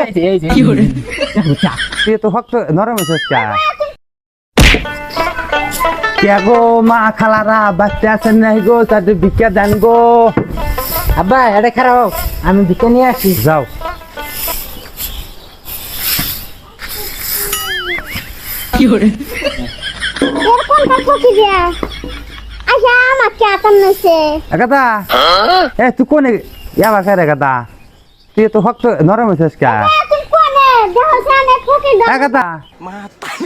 এই যে কি করে চা তুই তো হক নরম হইছিস চা কে গো মা খালারা বাচ্চা আছেন নাই গো তাদের ভিক্ষা দেন গো আব্বা এটা খারাপ আমি ভিক্ষা নিয়ে আসি যাও কি করে এরকম কাকু কি দিয়া আচ্ছা আমার কে আতন নছে একাদা এ তুই কোনে ইয়াবা করে একাদা তুই তো হক নরম হইছিস চা তুই কোনে দেহ জানে ফুকি দাও একাদা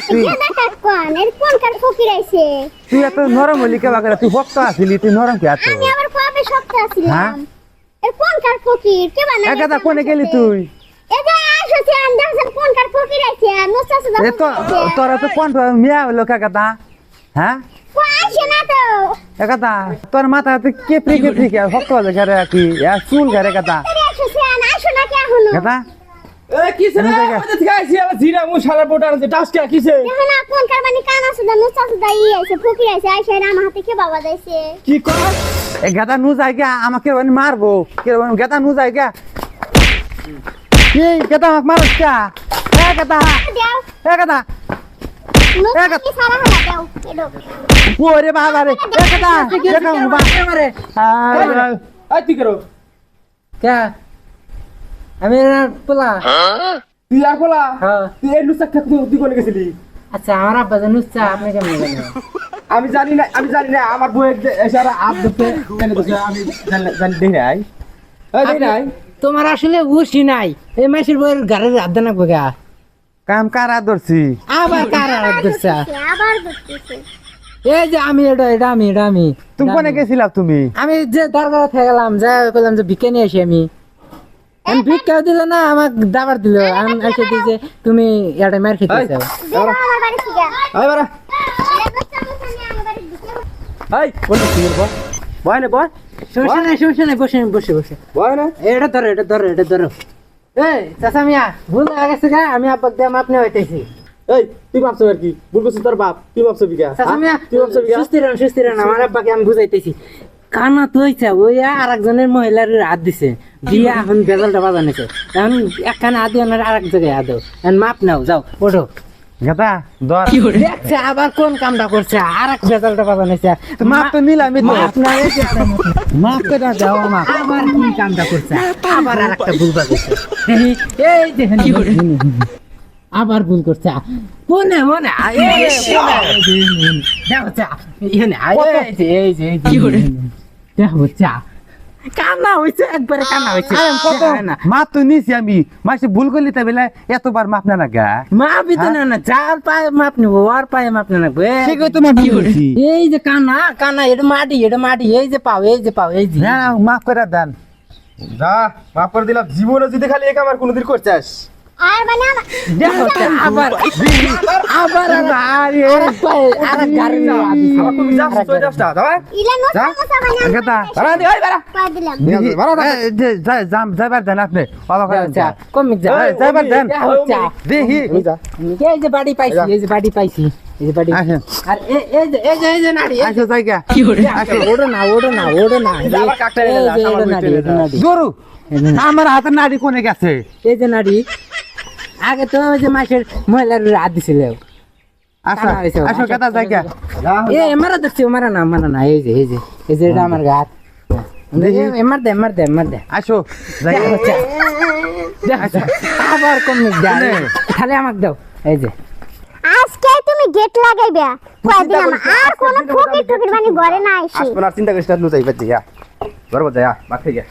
তুই দেখা কোন এর কোন কার ফুকি রাইছে তুই এত নরম হলি কে বাগরা তুই হক আসিলি তুই নরম কে আছো আমি আবার কবে শক্ত হ্যাঁ? আছিলাম এর কোন কার ফুকি কে বানাই একাদা কোনে গেলি তুই এটা আসছে আন্দাজ কোন কার ফুকি রাইছে নষ্ট আছে এ তো তোরা তো কোন মিয়া হলো কাকাদা হ্যাঁ কোয়াইছে না তো একাদা তোর মাথা তুই কেপরি কেপরি কে হক ঘরে কি ইয়া চুল ঘরে কাদা আরে আসছে আইসো না কে হলো কাদা এ কিছে রে ওটা থেকে আইছি আবার জিরা মশলা পোটার আছে টাস্কা কিছে দেখো না কোন কার মানে কান আছে না নষ্ট আছে দাই আইছে ফুকি রাইছে আইছে আমার হাতে কে বাবা দাইছে কি কর এ গাদা নু যায় গা আমাকে ওই মারবো কে গাদা নু যায় গা কি গাদা আমাকে মারছ কা এ গাদা দাও এ গাদা নষ্ট কি সারা হলা দাও এডো ওরে বাবা রে এ গাদা দেখা মুবা আমারে আই তুই করো কে আমি পোলা তুই আর বলা হ্যাঁ তুই এই লুচা খেতে তুই কোনে গেছিলি আচ্ছা আমার আব্বা জানুচ্ছা আপনি কেমন জানেন আমি জানি না আমার বউ এসারা আপ দিতে কেন দিছে আমি জানি দেই নাই এই দেই নাই তোমার আসলে উশি নাই এই মাসের বইয়ের ঘরের আদা না গা কাম কারা ধরছি আবার কার আদরছা আবার দেখতেছে এই যে আমি এটা আমি তুমি কোনে গেছিলা তুমি আমি যে দরকার থেকে গেলাম যা বললাম যে ভিক্ষা নিয়ে আসি আমি ভিক্ষা দিল না আমাকে দাবার দিল আমি এসে দিয়েছে তুমি এটা মার খেতে চাও দেখো আমার বাড়ি থেকে আই বারা এই কোন কি বল বয় না বয় সমস্যা নাই বসে বয় না এটা ধরো এই চাচা মিয়া ভুল হয়ে গেছে গা আমি আব্বাক দিয়ে আপনি হইতেছি এই তুই ভাবছ আর কি ভুল করছিস তোর বাপ তুই ভাবছ বিকা চাচা মিয়া তুই ভাবছ বিকা সুস্থির হন আমার আব্বাকে আমি বুঝাইতেছি কানা তো হইছে ওই আর একজনের মহিলার হাত দিছে দিয়া এখন বেজালটা বাজানিছে এখন একখানে হাত দিয়ে আর এক জায়গায় হাত দাও এখন মাপ নাও যাও ওঠো গাদা ধর দেখছে আবার কোন কামটা করছে আর এক বেজালটা বাজানিছে মাপ তো নিলামই তো মাপ না রেখে মাপ করে দাও মা আবার কি কামটা করছে আবার আর একটা ভুল বাজাইছে এই দেখেন আবার ভুল করছে মনে দেখো চা এই যে দেখো চা কান্না হয়েছে একবারে কান্না হয়েছে মা তো নিছি আমি মাসে ভুল করলি তা বেলা এতবার মাপ না গা মাপ দিতে না যার পায়ে মাপ নিবো আর পায়ে মাপ না লাগবে ঠিক আছে তোমার ভুল করছি এই যে কান্না এটা মাটি এই যে পাও এই যে না মাফ করে দেন যা মাফ করে দিলাম জীবনে যদি খালি এক আমার কোনদিন করছিস আর মানে দেখো আবার আর গাড়ি আমার তুমি যাস তুই যাস না দাও ইলা নষ্ট মশা মানে গাদা বারা দি ওই বারা কয় দিলাম যাইবার দেন আপনি অবাক হয়ে চা কমে যা যাইবার দেন চা দেখি এই যে বাড়ি পাইছি এই যে বাড়ি আসেন আর এই যে নাড়ি আসো জায়গা ওড়ো না আবার কাকটা এই যে আমার নাড়ি গরু আমার হাতে নাড়ি কোনে গেছে এই যে নাড়ি আগে তো ওই যে মাসের মহিলার হাত দিছিল আসো আসো গাদা জায়গা মারা দেখছি মারা না এই যে এটা আমার গাত মার দে আসো আচ্ছা, আবার কমে তাহলে আমাকে দাও এই যে আজকে তুমি গেট লাগাইবে কয় দিলাম আর কোন ফুকি টুকির মানে ঘরে না আইছি আসপনার চিন্তা করিস না নু যাইবা যা বরবত যা মাঠ থেকে